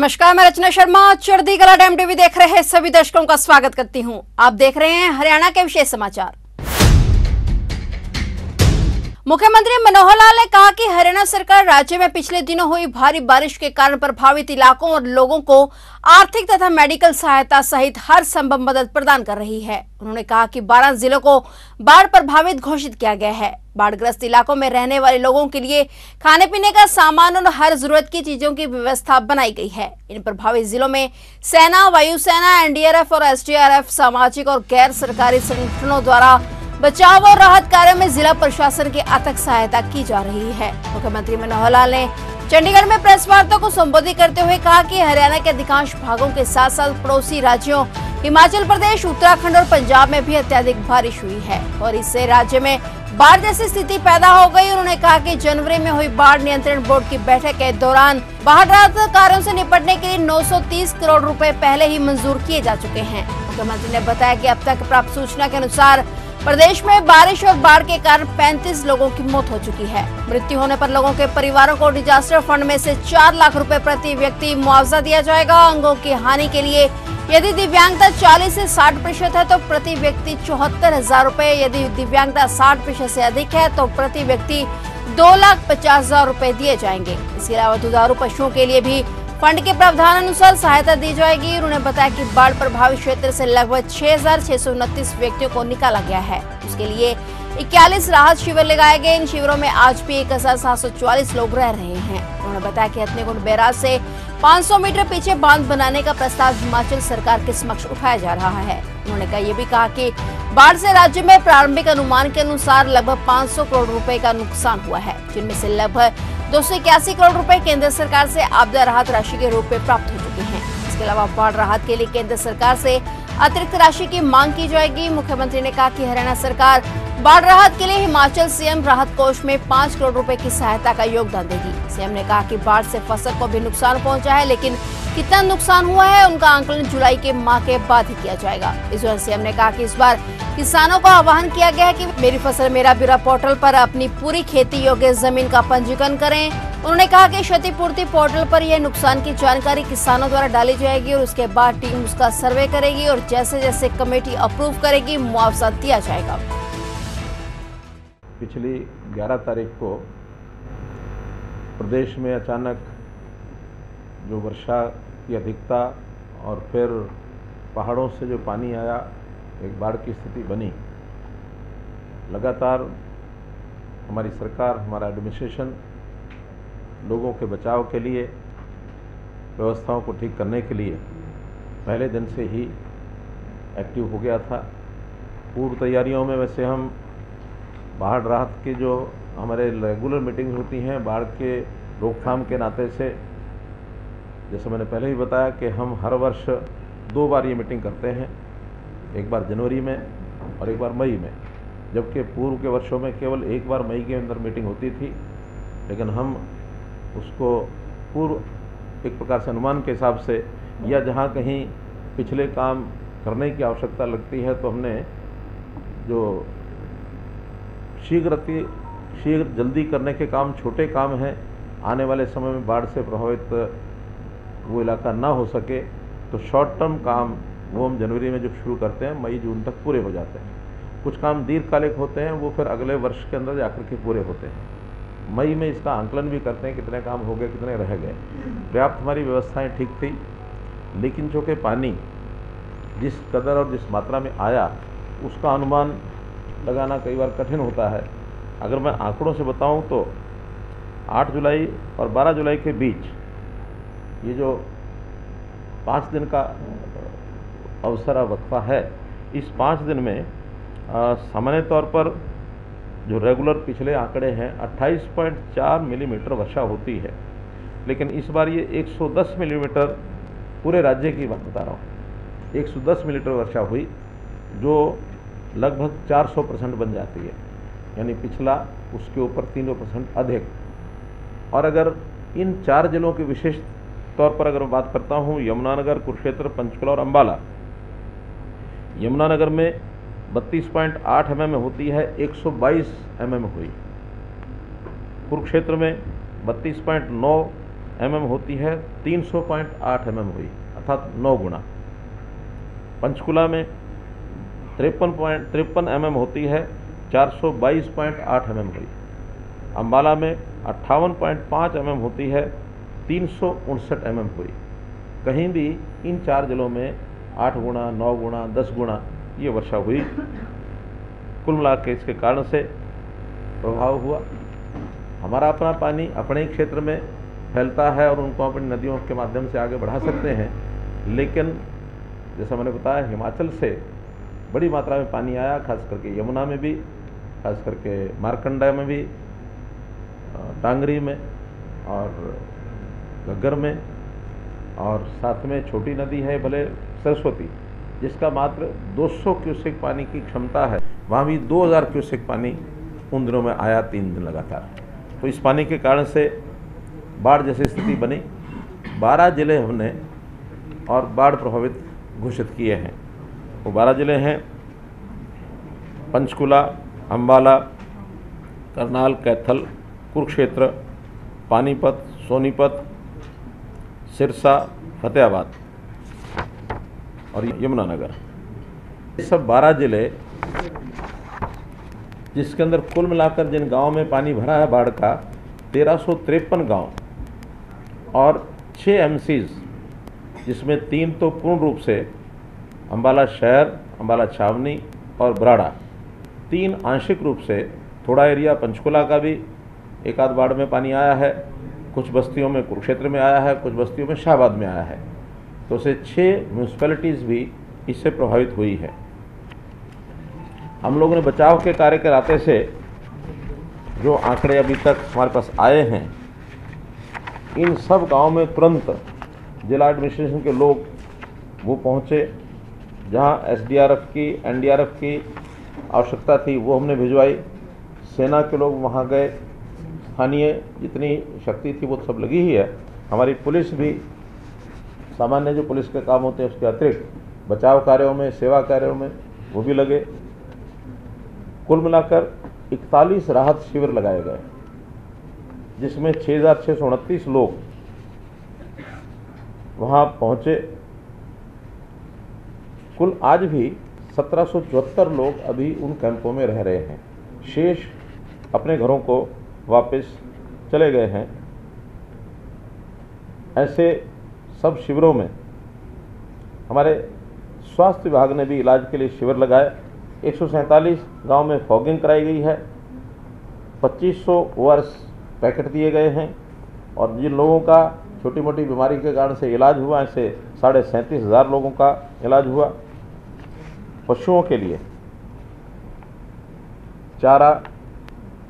नमस्कार, मैं रचना शर्मा चढ़ती कला टाइम टीवी देख रहे सभी दर्शकों का स्वागत करती हूं। आप देख रहे हैं हरियाणा के विशेष समाचार। मुख्यमंत्री मनोहर लाल ने कहा कि हरियाणा सरकार राज्य में पिछले दिनों हुई भारी बारिश के कारण प्रभावित इलाकों और लोगों को आर्थिक तथा मेडिकल सहायता सहित हर संभव मदद प्रदान कर रही है। उन्होंने कहा कि 12 जिलों को बाढ़ प्रभावित घोषित किया गया है। बाढ़ग्रस्त इलाकों में रहने वाले लोगों के लिए खाने पीने का सामान और हर जरूरत की चीजों की व्यवस्था बनाई गई है। इन प्रभावित जिलों में सेना, वायुसेना, एनडीआरएफ और एसडीआरएफ, सामाजिक और गैर सरकारी संगठनों द्वारा बचाव और राहत कार्यों में जिला प्रशासन की अथक सहायता की जा रही है। मुख्यमंत्री मनोहर लाल ने चंडीगढ़ में प्रेस वार्ता को संबोधित करते हुए कहा कि हरियाणा के अधिकांश भागों के साथ साथ पड़ोसी राज्यों हिमाचल प्रदेश, उत्तराखंड और पंजाब में भी अत्यधिक बारिश हुई है और इससे राज्य में बाढ़ जैसी स्थिति पैदा हो गई। उन्होंने कहा कि जनवरी में हुई बाढ़ नियंत्रण बोर्ड की बैठक के दौरान बाढ़ राहत कार्यों से निपटने के लिए 930 करोड़ रुपए पहले ही मंजूर किए जा चुके हैं। मुख्यमंत्री ने बताया कि अब तक प्राप्त सूचना के अनुसार प्रदेश में बारिश और बाढ़ के कारण 35 लोगों की मौत हो चुकी है। मृत्यु होने पर लोगों के परिवारों को डिजास्टर फंड में से 4 लाख रुपए प्रति व्यक्ति मुआवजा दिया जाएगा। अंगों की हानि के लिए यदि दिव्यांगता 40 से 60% है तो प्रति व्यक्ति 74,000 रुपए, यदि दिव्यांगता 60% से अधिक है तो प्रति व्यक्ति 2,50,000 रुपए दिए जाएंगे। इसके अलावा दुधारू पशुओं के लिए भी फंड के प्रावधान अनुसार सहायता दी जाएगी। उन्होंने बताया कि बाढ़ प्रभावित क्षेत्र से लगभग 6,629 व्यक्तियों को निकाला गया है। उसके लिए 41 राहत शिविर लगाए गए। इन शिविरों में आज भी 1,744 लोग रह रहे हैं। उन्होंने बताया कि हथनीकुंड बैराज से 500 मीटर पीछे बांध बनाने का प्रस्ताव हिमाचल सरकार के समक्ष उठाया जा रहा है। उन्होंने ये भी कहा कि बाढ़ से राज्य में प्रारंभिक अनुमान के अनुसार लगभग 500 करोड़ रुपए का नुकसान हुआ है, जिनमें से लगभग 281 करोड़ रुपए केंद्र सरकार से आपदा राहत राशि के रूप में प्राप्त हो चुके हैं। इसके अलावा बाढ़ राहत के लिए केंद्र सरकार से अतिरिक्त राशि की मांग की जाएगी। मुख्यमंत्री ने कहा कि हरियाणा सरकार बाढ़ राहत के लिए हिमाचल सीएम राहत कोष में 5 करोड़ रुपए की सहायता का योगदान देगी। सीएम ने कहा कि बाढ़ से फसल को भी नुकसान पहुंचा है, लेकिन कितना नुकसान हुआ है उनका आंकलन जुलाई के माह के बाद ही किया जाएगा। इस दौरान सीएम ने कहा कि इस बार किसानों को आह्वान किया गया है कि मेरी फसल मेरा ब्यौरा पोर्टल पर अपनी पूरी खेती योग्य जमीन का पंजीकरण करें। उन्होंने कहा कि क्षतिपूर्ति पोर्टल पर यह नुकसान की जानकारी किसानों द्वारा डाली जाएगी और उसके बाद टीम उसका सर्वे करेगी और जैसे जैसे कमेटी अप्रूव करेगी मुआवजा दिया जाएगा। पिछली 11 तारीख को प्रदेश में अचानक जो वर्षा की अधिकता और फिर पहाड़ों से जो पानी आया, एक बाढ़ की स्थिति बनी। लगातार हमारी सरकार, हमारा एडमिनिस्ट्रेशन लोगों के बचाव के लिए, व्यवस्थाओं को ठीक करने के लिए पहले दिन से ही एक्टिव हो गया था। पूर्व तैयारियों में वैसे हम बाढ़ राहत की जो हमारे रेगुलर मीटिंग्स होती हैं बाढ़ के रोकथाम के नाते से, जैसे मैंने पहले ही बताया कि हम हर वर्ष 2 बार ये मीटिंग करते हैं, एक बार जनवरी में और एक बार मई में, जबकि पूर्व के वर्षों में केवल एक बार मई के अंदर मीटिंग होती थी। लेकिन हम उसको पूर्व एक प्रकार से अनुमान के हिसाब से या जहाँ कहीं पिछले काम करने की आवश्यकता लगती है तो हमने जो शीघ्र जल्दी करने के काम, छोटे काम हैं, आने वाले समय में बाढ़ से प्रभावित वो इलाका ना हो सके तो शॉर्ट टर्म काम वो हम जनवरी में जब शुरू करते हैं मई जून तक पूरे हो जाते हैं। कुछ काम दीर्घकालिक होते हैं, वो फिर अगले वर्ष के अंदर जाकर के पूरे होते हैं। मई में इसका आंकलन भी करते हैं कितने काम हो गए, कितने रह गए। पर्याप्त हमारी व्यवस्थाएं ठीक थी, लेकिन चूँकि पानी जिस कदर और जिस मात्रा में आया उसका अनुमान लगाना कई बार कठिन होता है। अगर मैं आंकड़ों से बताऊं तो 8 जुलाई और 12 जुलाई के बीच ये जो 5 दिन का अवसर वक्फा है, इस 5 दिन में सामान्य तौर पर जो रेगुलर पिछले आंकड़े हैं 28.4 मिलीमीटर वर्षा होती है, लेकिन इस बार ये 110 मिलीमीटर पूरे राज्य की बात बता रहा हूँ, 110 मिलीमीटर वर्षा हुई जो लगभग 400% बन जाती है, यानी पिछला उसके ऊपर 300% अधिक। और अगर इन 4 जिलों के विशेष तौर पर अगर मैं बात करता हूँ, यमुनानगर, कुरुक्षेत्र, पंचकुला और अंबाला, यमुनानगर में 32.8 mm होती है, 122 mm हुई। कुरुक्षेत्र में 32.9 mm होती है 300.8 mm हुई, अर्थात 9 गुना। पंचकुला में 53 mm होती है 422.8 mm हुई। अम्बाला में 58.5 mm होती है 359 mm हुई। कहीं भी इन 4 जिलों में 8 गुना, 9 गुना, 10 गुना ये वर्षा हुई। कुल मिला के इसके कारण से प्रभाव हुआ। हमारा अपना पानी अपने ही क्षेत्र में फैलता है और उनको अपनी नदियों के माध्यम से आगे बढ़ा सकते हैं, लेकिन जैसा मैंने बताया हिमाचल से बड़ी मात्रा में पानी आया, खास करके यमुना में भी, खास करके मारकंडा में भी, टांगरी में और घग्गर में, और साथ में छोटी नदी है भले सरस्वती, जिसका मात्र 200 क्यूसेक पानी की क्षमता है, वहाँ भी 2000 क्यूसेक पानी उन दिनों में आया 3 दिन लगातार। तो इस पानी के कारण से बाढ़ जैसी स्थिति बनी। 12 जिले हमने और बाढ़ प्रभावित घोषित किए हैं। वो 12 जिले हैं पंचकुला, अम्बाला, करनाल, कैथल, कुरुक्षेत्र, पानीपत, सोनीपत, सिरसा, फतेहाबाद और यमुनानगर। ये सब 12 जिले, जिसके अंदर कुल मिलाकर जिन गांवों में पानी भरा है बाढ़ का 1353 गांव और 6 MCs, जिसमें 3 तो पूर्ण रूप से अम्बाला शहर, अम्बाला छावनी और बराड़ा, 3 आंशिक रूप से, थोड़ा एरिया पंचकुला का भी एक आध बाढ़ में पानी आया है, कुछ बस्तियों में कुरुक्षेत्र में आया है, कुछ बस्तियों में शाहबाद में आया है। तो से 6 म्यूनसिपैलिटीज़ भी इससे प्रभावित हुई है। हम लोगों ने बचाव के कार्य के नाते से जो आंकड़े अभी तक हमारे पास आए हैं, इन सब गांव में तुरंत जिला एडमिनिस्ट्रेशन के लोग वो पहुंचे, जहां SDRF की, NDRF की आवश्यकता थी वो हमने भिजवाई। सेना के लोग वहां गए, स्थानीय जितनी शक्ति थी वो सब लगी ही है। हमारी पुलिस भी, सामान्य जो पुलिस के काम होते हैं उसके अतिरिक्त बचाव कार्यों में, सेवा कार्यों में वो भी लगे। कुल मिलाकर 41 राहत शिविर लगाए गए, जिसमें 6629 लोग वहां पहुंचे। कुल आज भी 1774 लोग अभी उन कैंपों में रह रहे हैं, शेष अपने घरों को वापस चले गए हैं। ऐसे सब शिविरों में हमारे स्वास्थ्य विभाग ने भी इलाज के लिए शिविर लगाए। 147 गांव में फॉगिंग कराई गई है, 2500 ORS पैकेट दिए गए हैं, और जिन लोगों का छोटी मोटी बीमारी के कारण से इलाज हुआ, ऐसे 37,500 लोगों का इलाज हुआ। पशुओं के लिए चारा,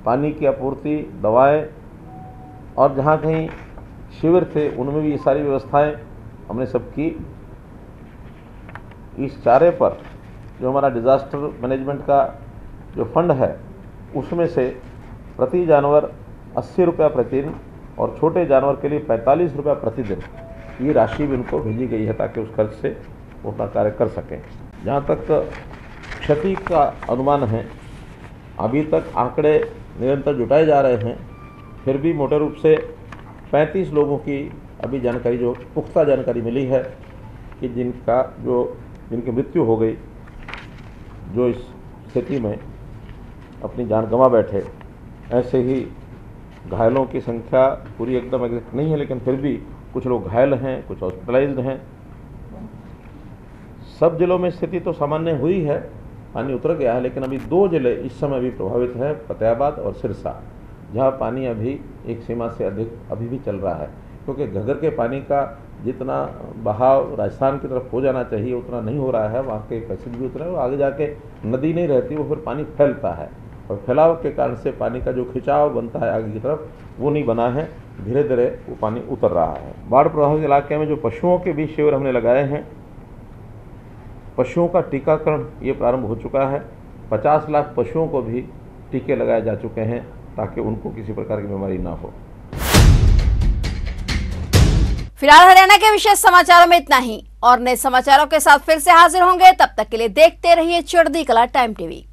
पानी की आपूर्ति, दवाएं, और जहाँ कहीं शिविर थे उनमें भी ये सारी व्यवस्थाएं हमने सब की। इस चारे पर जो हमारा डिज़ास्टर मैनेजमेंट का जो फंड है, उसमें से प्रति जानवर 80 रुपया प्रतिदिन और छोटे जानवर के लिए 45 रुपया प्रतिदिन ये राशि भी उनको भेजी गई है, ताकि उस खर्च से वो अपना कार्य कर सकें। जहाँ तक क्षति का अनुमान है, अभी तक आंकड़े निरंतर जुटाए जा रहे हैं, फिर भी मोटे रूप से 35 लोगों की अभी जानकारी, जो पुख्ता जानकारी मिली है कि जिनकी मृत्यु हो गई, जो इस स्थिति में अपनी जान गंवा बैठे। ऐसे ही घायलों की संख्या पूरी एकदम एग्जैक्ट नहीं है, लेकिन फिर भी कुछ लोग घायल हैं, कुछ हॉस्पिटलाइज्ड हैं। सब जिलों में स्थिति तो सामान्य हुई है, पानी उतर गया है, लेकिन अभी 2 जिले इस समय भी प्रभावित हैं, फतेहाबाद और सिरसा, जहाँ पानी अभी एक सीमा से अधिक अभी भी चल रहा है। क्योंकि घग्गर के पानी का जितना बहाव राजस्थान की तरफ हो जाना चाहिए उतना नहीं हो रहा है। वहाँ के पैसेज भी उतरे, आगे जाके नदी नहीं रहती, वो फिर पानी फैलता है, और फैलाव के कारण से पानी का जो खिंचाव बनता है आगे की तरफ, वो नहीं बना है। धीरे धीरे वो पानी उतर रहा है। बाढ़ प्रभावित इलाके में जो पशुओं के भी शिविर हमने लगाए हैं, पशुओं का टीकाकरण ये प्रारंभ हो चुका है। 50 लाख पशुओं को भी टीके लगाए जा चुके हैं, ताकि उनको किसी प्रकार की बीमारी ना हो। फिलहाल हरियाणा के विशेष समाचारों में इतना ही, और नए समाचारों के साथ फिर से हाजिर होंगे। तब तक के लिए देखते रहिए चढ़ती कला टाइम टीवी।